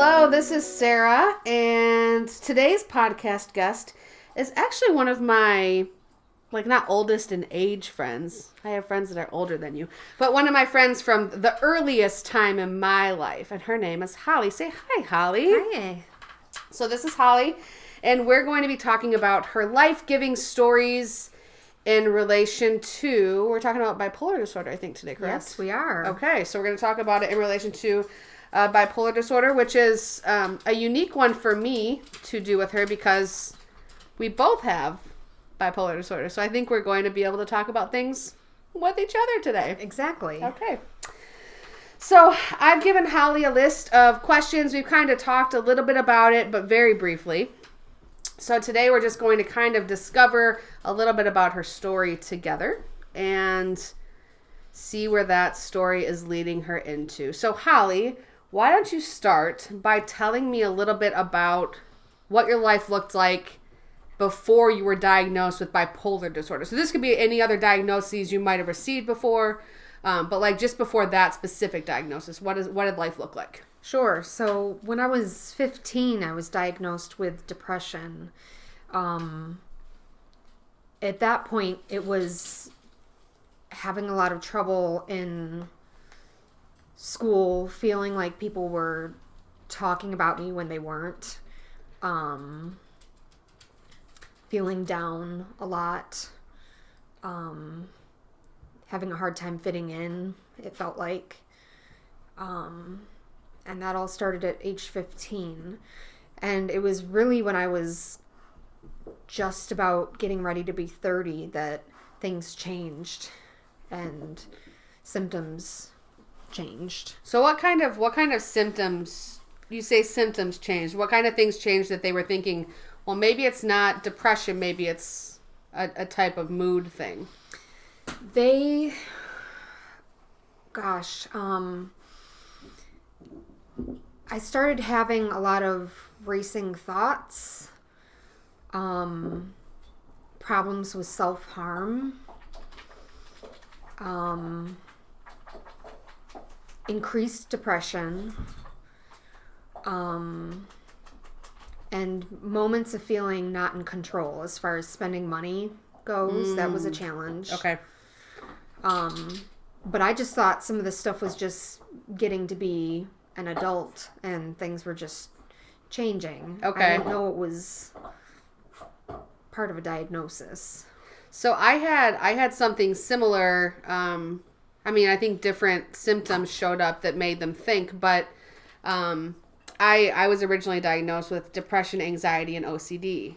Hello, this is Sarah, and today's podcast guest is actually one of my, not oldest in age friends. I have friends that are older than you, but one of my friends from the earliest time in my life, and her name is Holly. Say hi, Holly. Hi. So this is Holly, and we're going to be talking about her life-giving stories in relation to, we're talking about bipolar disorder, I think, today, correct? Yes, we are. Okay, so we're going to talk about it in relation to bipolar disorder, which is a unique one for me to do with her because we both have bipolar disorder. So I think we're going to be able to talk about things with each other today. Exactly. Okay. So I've given Holly a list of questions. We've kind of talked a little bit about it, but very briefly. So today we're just going to kind of discover a little bit about her story together and see where that story is leading her into. So Holly, why don't you start by telling me a little bit about what your life looked like before you were diagnosed with bipolar disorder. So this could be any other diagnoses you might have received before, but just before that specific diagnosis, what did life look like? Sure. So when I was 15, I was diagnosed with depression. At that point, it was having a lot of trouble in school, feeling like people were talking about me when they weren't, feeling down a lot, having a hard time fitting in, it felt like. And that all started at age 15. And it was really when I was just about getting ready to be 30 that things changed and symptoms changed. So what kind of symptoms, you say symptoms changed, what kind of things changed that they were thinking, well, maybe it's not depression, maybe it's a type of mood thing? I started having a lot of racing thoughts, problems with self-harm, increased depression, and moments of feeling not in control as far as spending money goes. That was a challenge. Okay. But I just thought some of the stuff was just getting to be an adult and things were just changing. Okay. I didn't know it was part of a diagnosis. So I had something similar. I think different symptoms showed up that made them think, but I was originally diagnosed with depression, anxiety, and OCD.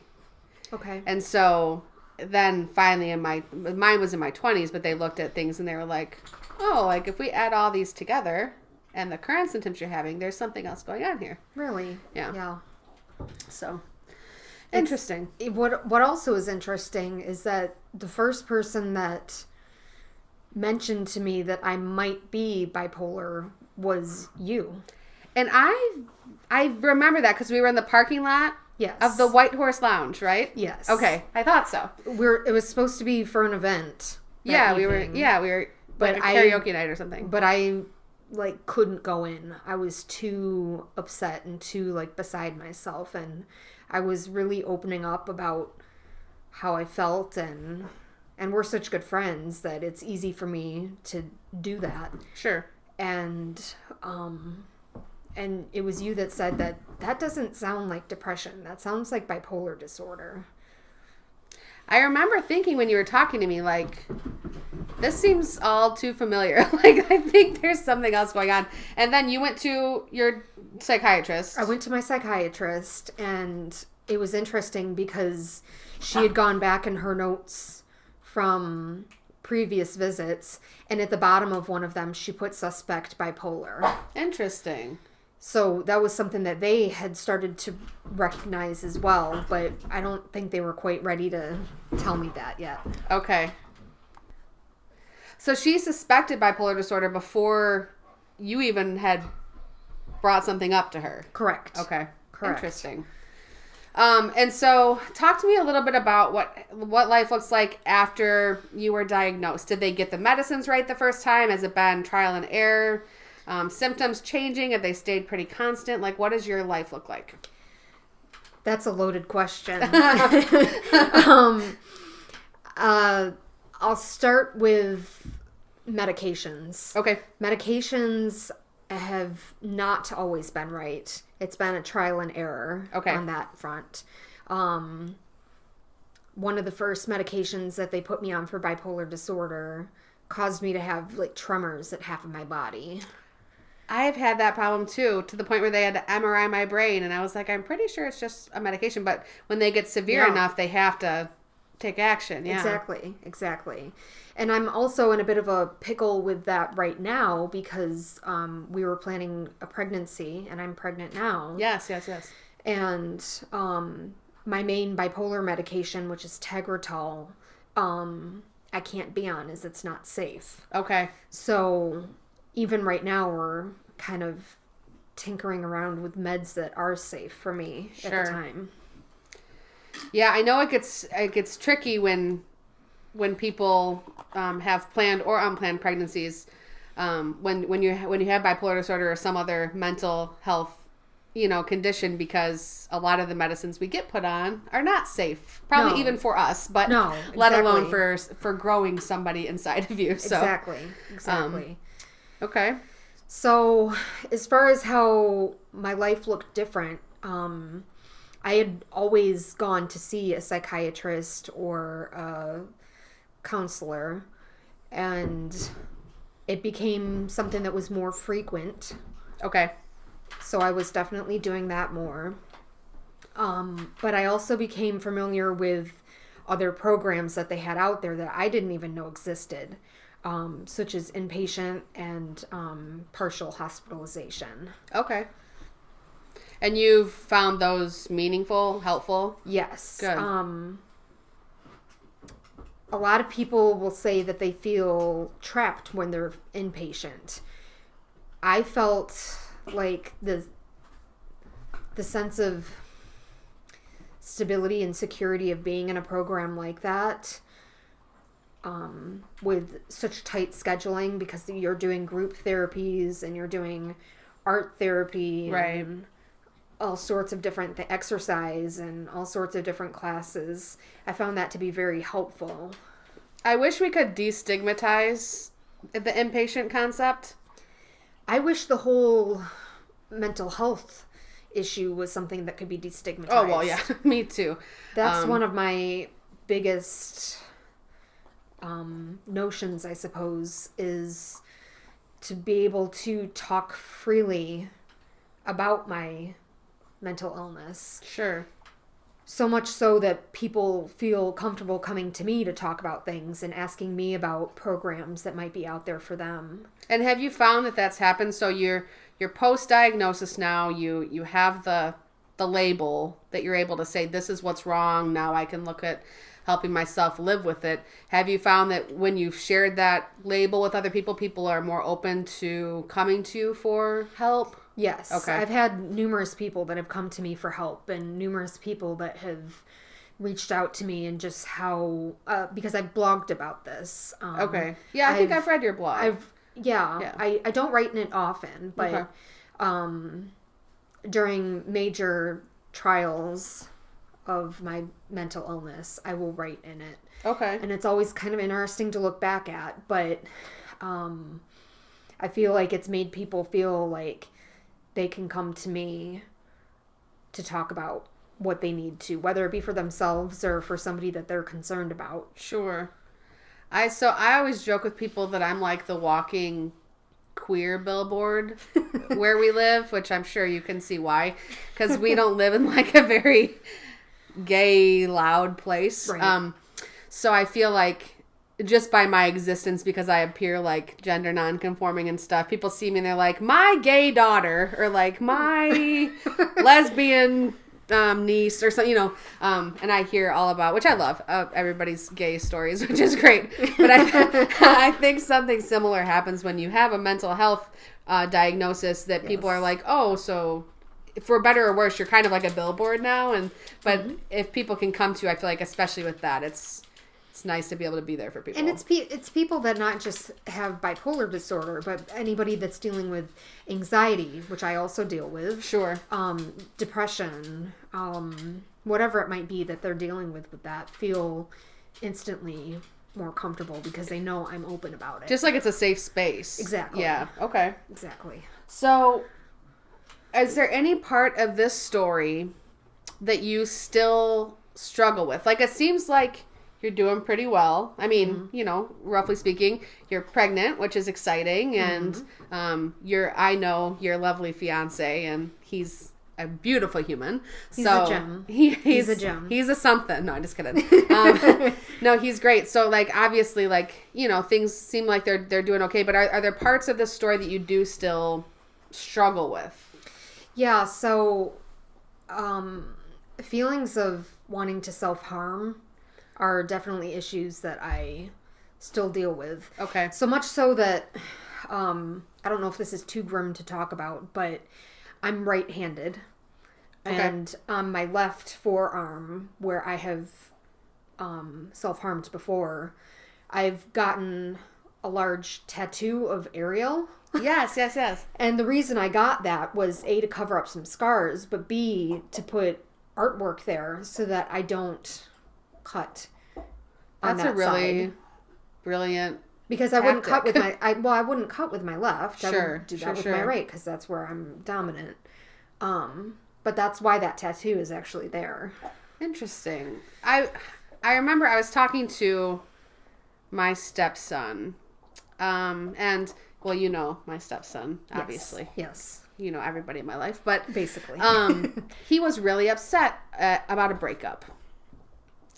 Okay. And so then finally mine was in my 20s, but they looked at things and they were like, oh, if we add all these together and the current symptoms you're having, there's something else going on here. Really? Yeah. Yeah. So interesting. What also is interesting is that the first person that mentioned to me that I might be bipolar was you. And I remember that because we were in the parking lot. Yes. Of the White Horse Lounge, right? Yes. Okay, I thought so. It was supposed to be for an event. Yeah, we were but a karaoke night or something. But I couldn't go in. I was too upset and too beside myself, and I was really opening up about how I felt, and we're such good friends that it's easy for me to do that. Sure. And it was you that said that doesn't sound like depression. That sounds like bipolar disorder. I remember thinking when you were talking to me, this seems all too familiar. I think there's something else going on. And then you went to your psychiatrist. I went to my psychiatrist, and it was interesting because she had gone back in her notes from previous visits, and at the bottom of one of them, she put suspect bipolar. Interesting. So that was something that they had started to recognize as well, but I don't think they were quite ready to tell me that yet. Okay. So she suspected bipolar disorder before you even had brought something up to her. Correct. Okay. Correct. Interesting. And so talk to me a little bit about what life looks like after you were diagnosed. Did they get the medicines right the first time? Has it been trial and error? Symptoms changing? Have they stayed pretty constant? Like, what does your life look like? That's a loaded question. I'll start with medications. Okay. Medications have not always been right. It's been a trial and error on that front. One of the first medications that they put me on for bipolar disorder caused me to have like tremors at half of my body. I have had that problem too, to the point where they had to MRI my brain, and I was like, I'm pretty sure it's just a medication, but when they get severe enough, they have to take action. Yeah. Exactly. And I'm also in a bit of a pickle with that right now because we were planning a pregnancy, and I'm pregnant now. Yes. And my main bipolar medication, which is Tegretol, I can't be on as it's not safe. Okay. So even right now, we're kind of tinkering around with meds that are safe for me at the time. Yeah, I know it gets tricky when people have planned or unplanned pregnancies. When you have bipolar disorder or some other mental health condition, because a lot of the medicines we get put on are not safe, probably even for us, but let alone for growing somebody inside of you. So exactly. Okay. So as far as how my life looked different, I had always gone to see a psychiatrist or a counselor, and it became something that was more frequent. Okay. So I was definitely doing that more. But I also became familiar with other programs that they had out there that I didn't even know existed, such as inpatient and partial hospitalization. Okay. And you've found those meaningful, helpful? Yes. Good. A lot of people will say that they feel trapped when they're inpatient. I felt like the sense of stability and security of being in a program like that, with such tight scheduling, because you're doing group therapies and you're doing art therapy, right, and all sorts of different exercise and all sorts of different classes. I found that to be very helpful. I wish we could destigmatize the inpatient concept. I wish the whole mental health issue was something that could be destigmatized. Oh, well, yeah. Me too. That's one of my biggest notions, I suppose, is to be able to talk freely about my mental illness. Sure. So much so that people feel comfortable coming to me to talk about things and asking me about programs that might be out there for them. And have you found that that's happened? So you're post-diagnosis now, you have the label that you're able to say, this is what's wrong, now I can look at helping myself live with it. Have you found that when you've shared that label with other people, people are more open to coming to you for help? Yes. Okay. I've had numerous people that have come to me for help, and numerous people that have reached out to me, and just how, because I've blogged about this. Okay. Yeah, I think I've read your blog. Yeah. I don't write in it often, but during major trials of my mental illness, I will write in it. Okay. And it's always kind of interesting to look back at, but I feel like it's made people feel like they can come to me to talk about what they need to, whether it be for themselves or for somebody that they're concerned about. Sure. I always joke with people that I'm like the walking queer billboard where we live, which I'm sure you can see why, because we don't live in like a very gay, loud place. Right. So I feel like just by my existence, because I appear like gender non-conforming and stuff, people see me and they're like, my gay daughter, or like my lesbian niece, or something, and I hear all about, which I love, everybody's gay stories, which is great. But I think something similar happens when you have a mental health diagnosis, that people are like, oh, so for better or worse, you're kind of like a billboard now. But if people can come to you, I feel like, especially with that, it's it's nice to be able to be there for people. And it's people that not just have bipolar disorder, but anybody that's dealing with anxiety, which I also deal with. Sure. Depression, whatever it might be that they're dealing with that, feel instantly more comfortable because they know I'm open about it. Just like it's a safe space. Exactly. Yeah. Okay. Exactly. So, is there any part of this story that you still struggle with? Like, it seems like you're doing pretty well. I mean, you know, roughly speaking, you're pregnant, which is exciting, and I know your lovely fiance, and he's a beautiful human. He's a gem. He's a gem. He's a something. No, I'm just kidding. No, he's great. So, like, obviously, like, you know, things seem like they're doing okay. But are there parts of this story that you do still struggle with? Yeah. So, feelings of wanting to self-harm are definitely issues that I still deal with. Okay. So much so that I don't know if this is too grim to talk about, but I'm right-handed. Okay. And on my left forearm, where I have self-harmed before, I've gotten a large tattoo of Ariel. Yes. And the reason I got that was A, to cover up some scars, but B, to put artwork there so that I don't cut on That's that a really side. brilliant Because tactic. I wouldn't cut with I wouldn't cut with my left. Sure, I would do that with my right because that's where I'm dominant. But that's why that tattoo is actually there. Interesting. I remember I was talking to my stepson, and well, you know my stepson, obviously. Yes. You know everybody in my life, but basically, he was really upset about a breakup,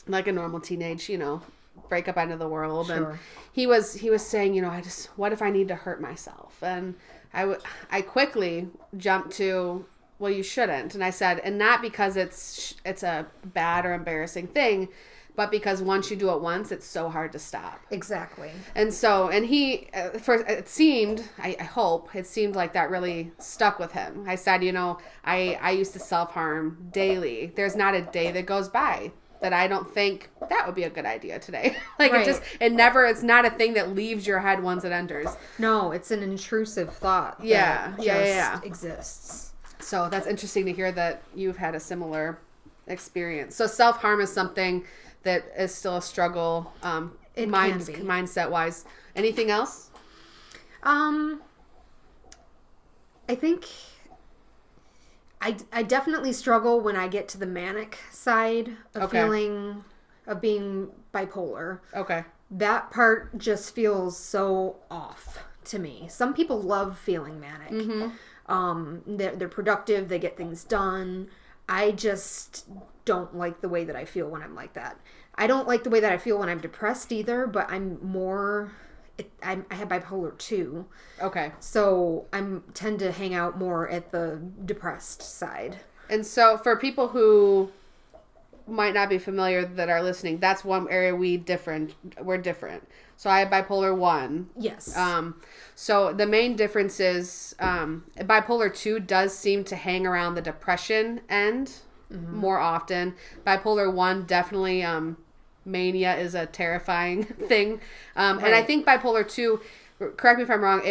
like a normal teenage, you know, breakup end of the world. Sure. And he was saying, you know, what if I need to hurt myself? And I quickly jumped to, well, you shouldn't. And I said, and not because it's a bad or embarrassing thing, but because once you do it once, it's so hard to stop. Exactly. And so, and he, it seemed, I hope, it seemed like that really stuck with him. I said, you know, I used to self-harm daily. There's not a day that goes by that I don't think that would be a good idea today. Like, right. It's not a thing that leaves your head once it enters. No, it's an intrusive thought. Yeah. Exists. So that's interesting to hear that you've had a similar experience. So self-harm is something that is still a struggle, mindset-wise. Anything else? I think I definitely struggle when I get to the manic side of feeling of being bipolar. Okay. That part just feels so off to me. Some people love feeling manic. Mm-hmm. They're productive. They get things done. I just don't like the way that I feel when I'm like that. I don't like the way that I feel when I'm depressed either, but I'm more... I have bipolar 2. Okay. So I tend to hang out more at the depressed side. And so for people who might not be familiar that are listening, that's one area we're different. So I have bipolar 1. Yes. So the main difference is bipolar 2 does seem to hang around the depression end more often. Bipolar 1 definitely mania is a terrifying thing. Right. And I think bipolar 2, correct me if I'm wrong,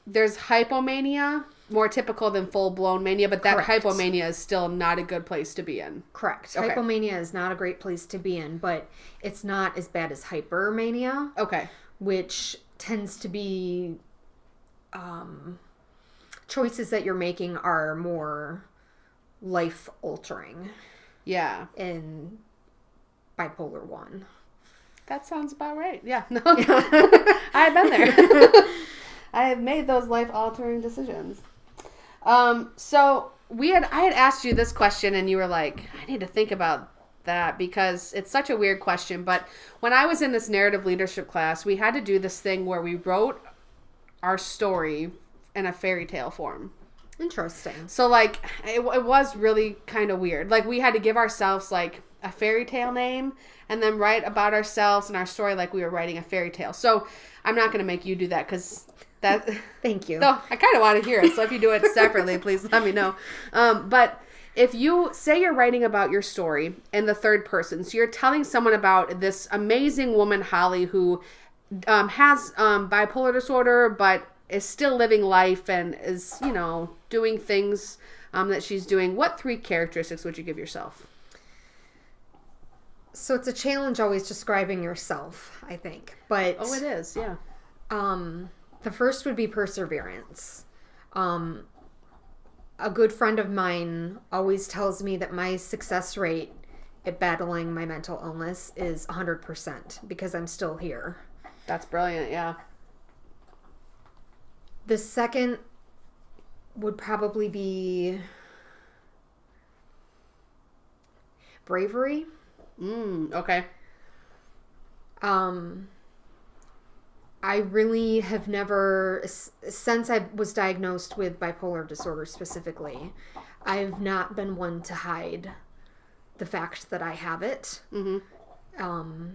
there's hypomania, more typical than full-blown mania, but that Correct. hypomania is still not a good place to be in. Correct. Okay. Hypomania is not a great place to be in, but it's not as bad as hypermania. Okay. Which tends to be choices that you're making are more life-altering. Yeah. In bipolar 1. That sounds about right. Yeah. No. I've been there. I have made those life-altering decisions. So I had asked you this question and you were like, I need to think about that because it's such a weird question. But when I was in this narrative leadership class, we had to do this thing where we wrote our story in a fairy tale form. Interesting. So like, it was really kind of weird. Like we had to give ourselves like a fairy tale name and then write about ourselves and our story like we were writing a fairy tale. So I'm not going to make you do that because that... Thank you. So I kind of want to hear it. So if you do it separately, please let me know. But if you say you're writing about your story in the third person, so you're telling someone about this amazing woman, Holly, who has bipolar disorder, but is still living life and is, doing things that she's doing. What 3 characteristics would you give yourself? So it's a challenge always describing yourself, I think. But it is, yeah. The first would be perseverance. A good friend of mine always tells me that my success rate at battling my mental illness is 100% because I'm still here. That's brilliant, yeah. The second would probably be bravery. Okay. I really have never, since I was diagnosed with bipolar disorder specifically, I've not been one to hide the fact that I have it. Mm-hmm.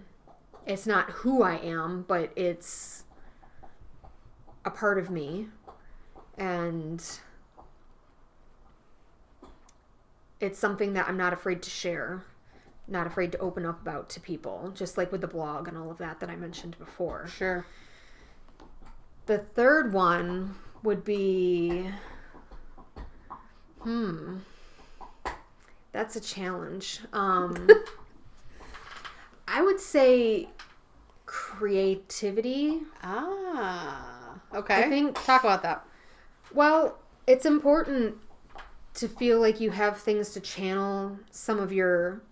It's not who I am, but it's a part of me. And it's something that I'm not afraid to share, not afraid to open up about to people, just like with the blog and all of that I mentioned before. Sure. The third one would be, that's a challenge. I would say creativity. Okay. I think, talk about that. Well, it's important to feel like you have things to channel some of your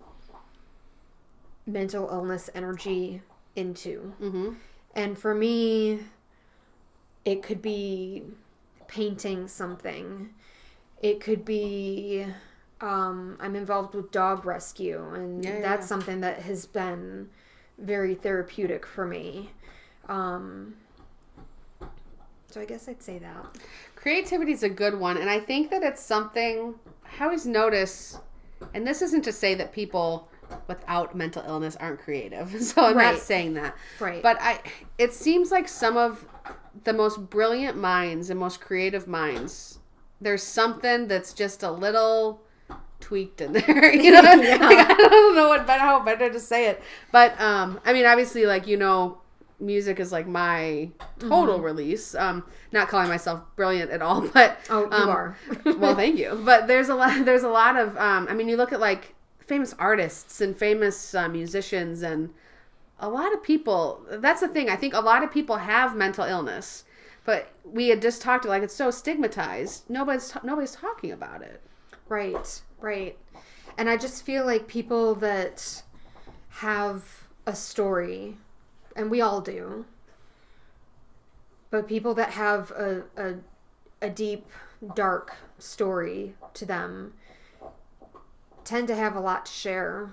mental illness energy into. Mm-hmm. And for me, it could be painting something. It could be, I'm involved with dog rescue, and that's something that has been very therapeutic for me. So I guess I'd say that. Creativity is a good one, and I think that it's something I always notice, and this isn't to say that people without mental illness aren't creative, so I'm not saying that. Right. But it seems like some of the most brilliant minds and most creative minds, there's something that's just a little tweaked in there. Yeah. Like, I don't know how better to say it. But I mean, obviously, like, music is like my total release. Not calling myself brilliant at all, but you are. Well, thank you. But there's a lot of I mean, you look at like famous artists and famous musicians, and a lot of people, that's the thing. I think a lot of people have mental illness, but we had just talked like it's so stigmatized. Nobody's talking about it. Right. And I just feel like people that have a story, and we all do, but people that have a deep, dark story to them tend to have a lot to share,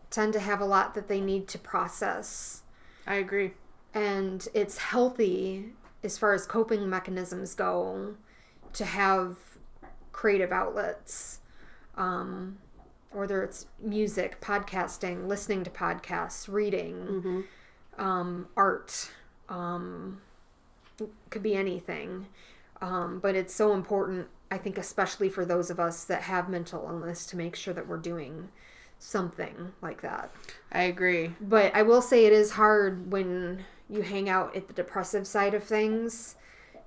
tend to have a lot that they need to process. I agree. And it's healthy as far as coping mechanisms go to have creative outlets, whether it's music, podcasting, listening to podcasts, reading, art, could be anything. But it's so important, I think, especially for those of us that have mental illness, to make sure that we're doing something like that. I agree. But I will say it is hard when you hang out at the depressive side of things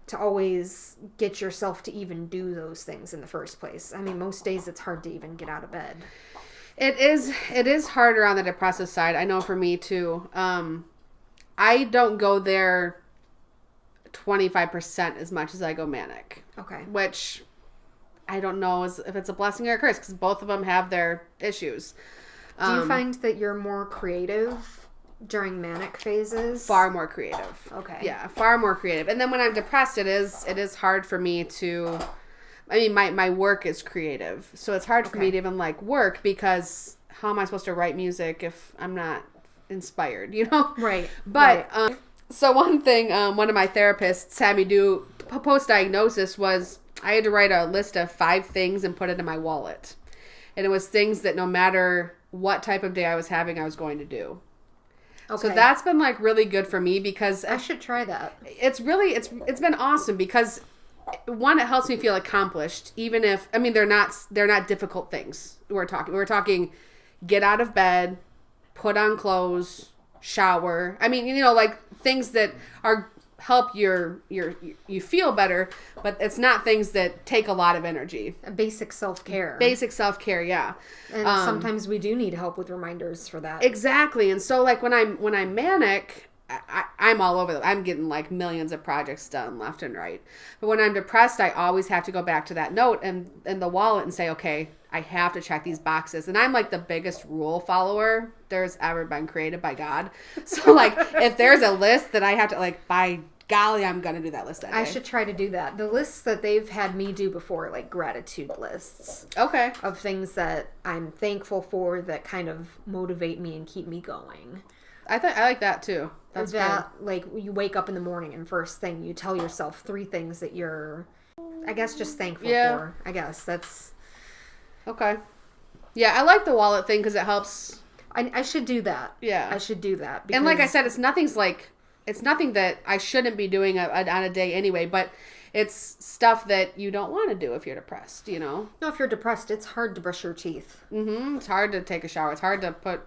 to always get yourself to even do those things in the first place. I mean, most days it's hard to even get out of bed. It is harder on the depressive side. I know for me too. I don't go there 25% as much as I go manic. Okay. Which I don't know if it's a blessing or a curse, because both of them have their issues. Do you find that you're more creative during manic phases? Far more creative. Okay. Yeah, far more creative. And then when I'm depressed, it is hard for me to, I mean, my work is creative. So it's hard for me to even like work, because how am I supposed to write music if I'm not inspired, Right. But, so one thing, one of my therapists had me do post-diagnosis was I had to write a list of 5 things and put it in my wallet. And it was things that no matter what type of day I was having, I was going to do. Okay. So that's been like really good for me, because I should try that. It's been awesome, because one, it helps me feel accomplished, even if, I mean, they're not difficult things. We're talking get out of bed, put on clothes, shower. I mean, like things that are help you feel better, but it's not things that take a lot of energy. Basic self-care. Basic self-care, yeah. And sometimes we do need help with reminders for that. Exactly. And so like when I'm manic, I'm all over I'm getting like millions of projects done left and right. But when I'm depressed, I always have to go back to that note and the wallet and say, okay, I have to check these boxes. And I'm like the biggest rule follower there's ever been created by God. So like if there's a list that I have to, like, by golly, I'm going to do that list that day. I should try to do that. The lists that they've had me do before, like gratitude lists. Okay. Of things that I'm thankful for that kind of motivate me and keep me going. I like that too. That's that good. Like you wake up in the morning and first thing you tell yourself 3 things that you're, I guess, just thankful for. I guess that's okay. Yeah, I like the wallet thing because it helps. I should do that. Yeah, I should do that. And like I said, it's nothing that I shouldn't be doing on a day anyway. But it's stuff that you don't want to do if you're depressed. No, if you're depressed, it's hard to brush your teeth. It's hard to take a shower. It's hard to put.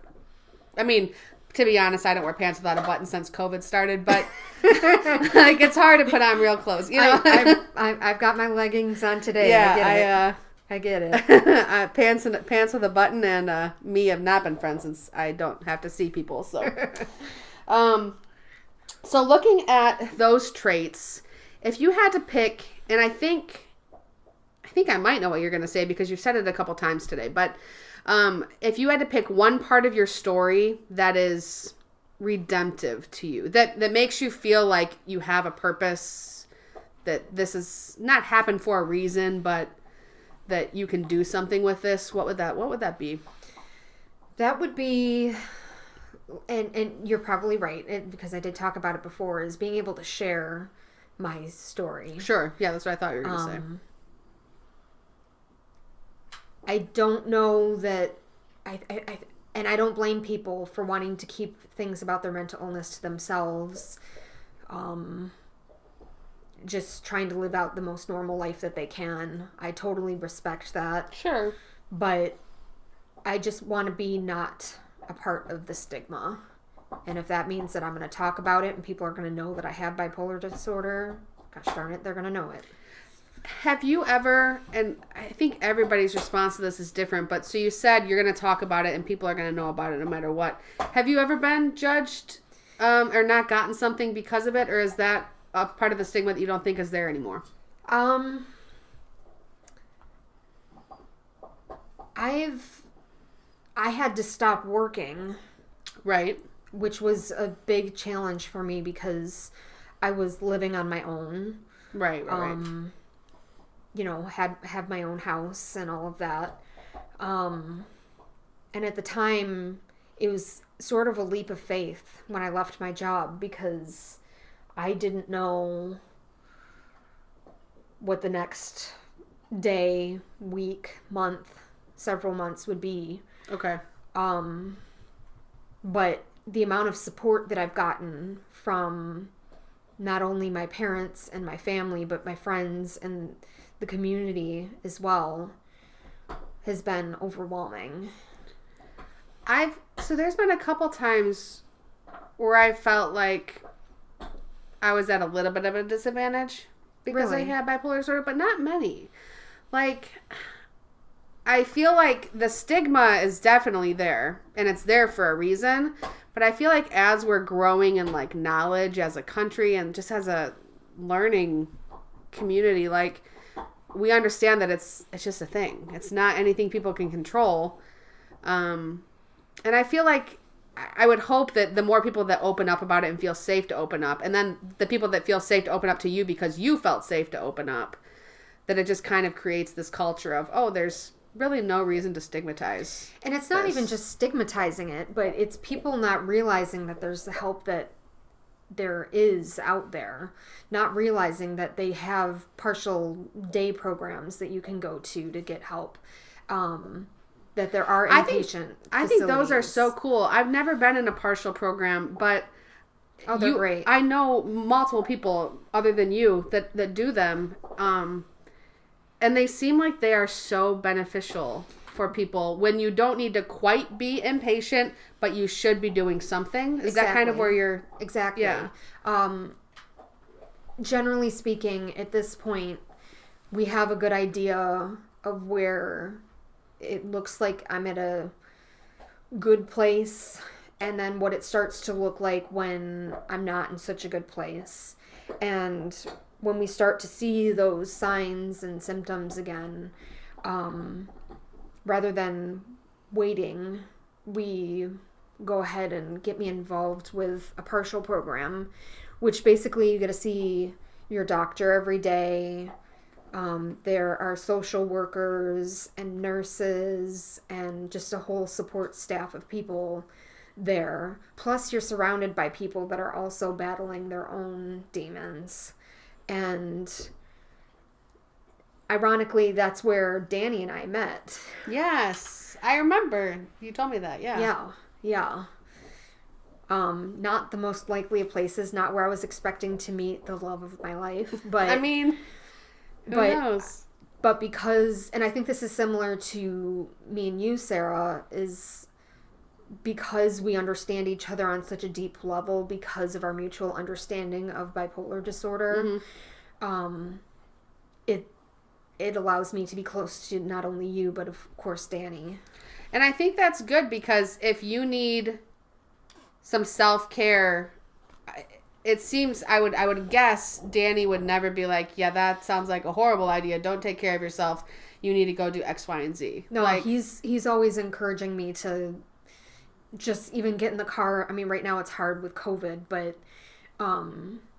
I mean, to be honest, I don't wear pants without a button since COVID started, but like it's hard to put on real clothes. I've got my leggings on today. Yeah, I get it. Pants with a button, and me have not been friends since I don't have to see people. So, so looking at those traits, if you had to pick, and I think I might know what you're going to say because you've said it a couple times today, but if you had to pick one part of your story that is redemptive to you, that makes you feel like you have a purpose, that this is not happened for a reason, but that you can do something with this, what would that be? That would be, and you're probably right, because I did talk about it before, is being able to share my story. Sure. Yeah, that's what I thought you were going to say. I don't know that and I don't blame people for wanting to keep things about their mental illness to themselves. Just trying to live out the most normal life that they can. I totally respect that. Sure. But I just want to be not a part of the stigma. And if that means that I'm going to talk about it and people are going to know that I have bipolar disorder, gosh darn it, they're going to know it. Have you ever, and I think everybody's response to this is different, but so you said you're going to talk about it and people are going to know about it no matter what. Have you ever been judged or not gotten something because of it? Or is that a part of the stigma that you don't think is there anymore? I had to stop working. Right. Which was a big challenge for me because I was living on my own. Right. Had my own house and all of that. And at the time, it was sort of a leap of faith when I left my job because I didn't know what the next day, week, month, several months would be. Okay. But the amount of support that I've gotten from not only my parents and my family, but my friends and the community as well has been overwhelming. So there's been a couple times where I felt like I was at a little bit of a disadvantage because I had bipolar disorder, but not many. Like, I feel like the stigma is definitely there, and it's there for a reason, but I feel like as we're growing in, like, knowledge as a country and just as a learning community, like, we understand that it's just a thing. It's not anything people can control. And I feel like I would hope that the more people that open up about it and feel safe to open up, and then the people that feel safe to open up to you because you felt safe to open up, that it just kind of creates this culture of, oh, there's really no reason to stigmatize. And it's not even just stigmatizing it, but it's people not realizing that there's the help that there is out there, not realizing that they have partial day programs that you can go to get help, that there are inpatient I think those are so cool. I've never been in a partial program, but Oh, they're great. I know multiple people other than you that do them. And they seem like they are so beneficial for people when you don't need to quite be inpatient, but you should be doing something. Is that kind of where you're... Exactly. Yeah. Generally speaking, at this point, we have a good idea of where it looks like I'm at a good place, and then what it starts to look like when I'm not in such a good place. And when we start to see those signs and symptoms again, rather than waiting, we go ahead and get me involved with a partial program, which basically you get to see your doctor every day. There are social workers and nurses and just a whole support staff of people there. Plus, you're surrounded by people that are also battling their own demons. And ironically, that's where Danny and I met. Yes, I remember. You told me that, yeah. Yeah. Not the most likely of places, not where I was expecting to meet the love of my life, but... I mean, who knows? But because, and I think this is similar to me and you, Sarah, is because we understand each other on such a deep level because of our mutual understanding of bipolar disorder, it allows me to be close to not only you, but of course Danny. And I think that's good because if you need some self-care, it seems, I would guess Danny would never be like, yeah, that sounds like a horrible idea. Don't take care of yourself. You need to go do X, Y, and Z. No, like, he's always encouraging me to just even get in the car. I mean, right now it's hard with COVID, but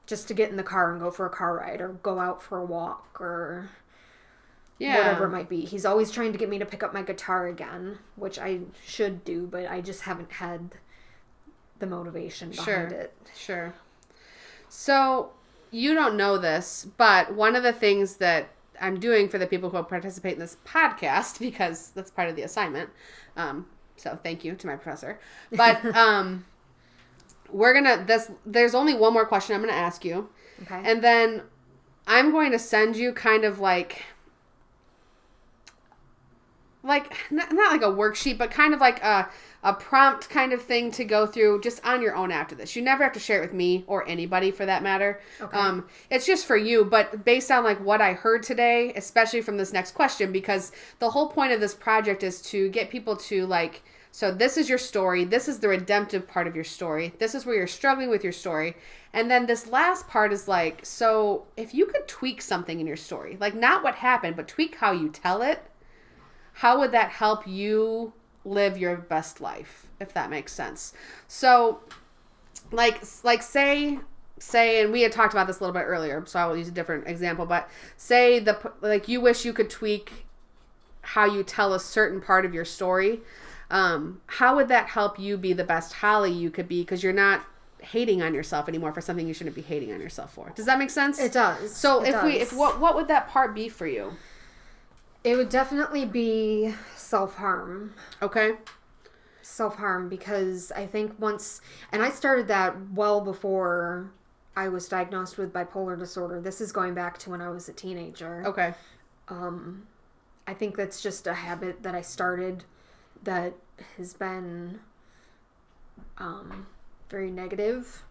just to get in the car and go for a car ride or go out for a walk or whatever it might be. He's always trying to get me to pick up my guitar again, which I should do, but I just haven't had the motivation behind it. Sure. So you don't know this, but one of the things that I'm doing for the people who participate in this podcast, because that's part of the assignment, so thank you to my professor, but there's only one more question I'm going to ask you. Okay. And then I'm going to send you kind of like not like a worksheet, but kind of like a prompt kind of thing to go through just on your own after this. You never have to share it with me or anybody for that matter. Okay. It's just for you, but based on like what I heard today, especially from this next question, because the whole point of this project is to get people to like, so this is your story. This is the redemptive part of your story. This is where you're struggling with your story. And then this last part is like, so if you could tweak something in your story, like not what happened, but tweak how you tell it, how would that help you live your best life, if that makes sense? So, like say, and we had talked about this a little bit earlier, so I will use a different example, but say you wish you could tweak how you tell a certain part of your story. How would that help you be the best Holly you could be? Because you're not hating on yourself anymore for something you shouldn't be hating on yourself for. Does that make sense? It does. So what would that part be for you? It would definitely be self-harm. Okay. Self-harm, because I think and I started that well before I was diagnosed with bipolar disorder. This is going back to when I was a teenager. Okay. I think that's just a habit that I started that has been very negative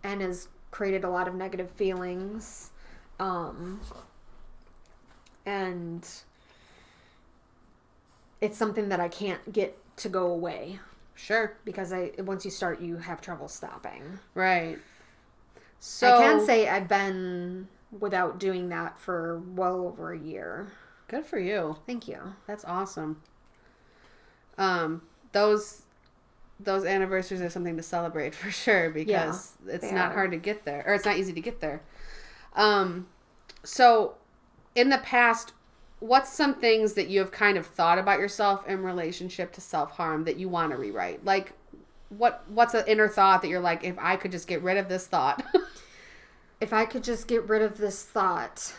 and has created a lot of negative feelings. And it's something that I can't get to go away. Sure. Because once you start, you have trouble stopping. Right. So I can say I've been without doing that for well over a year. Good for you. Thank you. That's awesome. Those anniversaries are something to celebrate for sure, because it's not hard to get there, or it's not easy to get there. So in the past, what's some things that you have kind of thought about yourself in relationship to self-harm that you want to rewrite? Like, what's an inner thought that you're like, if I could just get rid of this thought? If I could just get rid of this thought,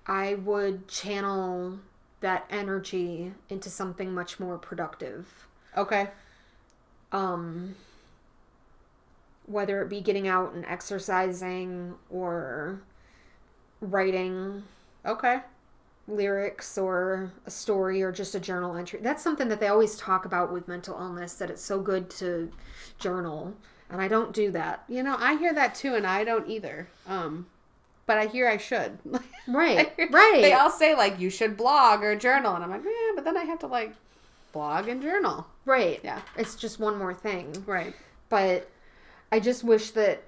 I would channel that energy into something much more productive. Okay. whether it be getting out and exercising or writing Okay. lyrics or a story or just a journal entry. That's something that they always talk about with mental illness, that it's so good to journal. And I don't do that. You know, I hear that too, and I don't either. But I hear I should. Right, Right. right. They all say, like, you should blog or journal. And I'm like, yeah, but then I have to, like, blog and journal. Right. Yeah. It's just one more thing. Right. But I just wish that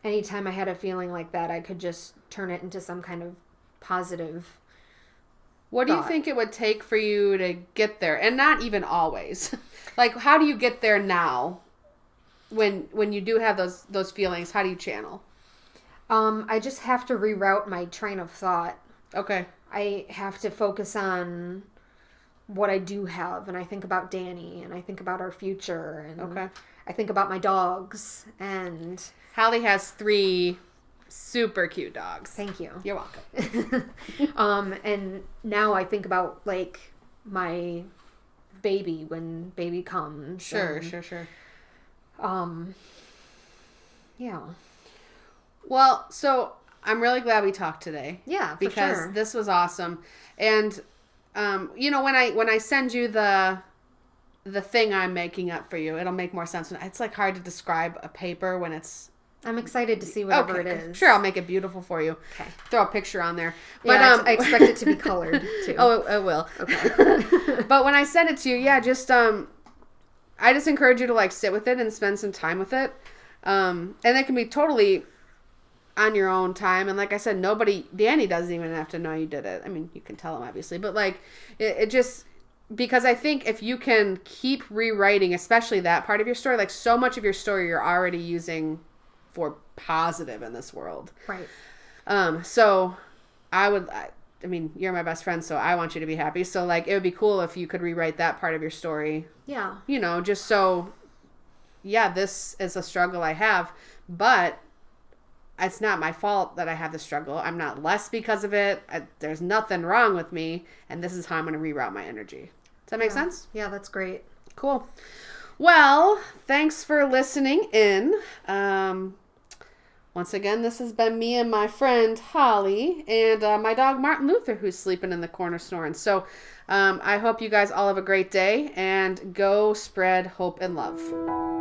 anytime I had a feeling like that, I could just turn it into some kind of positive What do you thought. think it would take for you to get there? And not even always. Like, how do you get there now? When you do have those feelings, how do you channel? I just have to reroute my train of thought. Okay. I have to focus on what I do have, and I think about Danny, and I think about our future, and Okay. I think about my dogs, and Hallie has 3 super cute dogs. thank you. You're welcome. And now I think about, like, my baby when baby comes. Sure, and, sure. Yeah. Well, so I'm really glad we talked today. Yeah, for Because sure. this was awesome. And you know, when I send you the thing I'm making up for you, it'll make more sense. It's like hard to describe a paper when it's I'm excited to see whatever it is. Sure, I'll make it beautiful for you. Okay. Throw a picture on there. But But I expect it to be colored too. Oh, it will. Okay. But when I send it to you, yeah, just I just encourage you to, like, sit with it and spend some time with it. And it can be totally on your own time. And like I said, Danny doesn't even have to know you did it. I mean, you can tell him, obviously, but, like, it just, because I think if you can keep rewriting, especially that part of your story, like, so much of your story you're already using for positive in this world. Right. So I mean, you're my best friend, so I want you to be happy. So, like, it would be cool if you could rewrite that part of your story, Yeah. you know, just so, yeah, this is a struggle I have, but it's not my fault that I have the struggle. I'm not less because of it. There's nothing wrong with me, and this is how I'm going to reroute my energy. Does that make sense? Yeah, that's great. Cool. Well, thanks for listening in. Once again, this has been me and my friend Holly and my dog Martin Luther, who's sleeping in the corner snoring. So I hope you guys all have a great day, and go spread hope and love.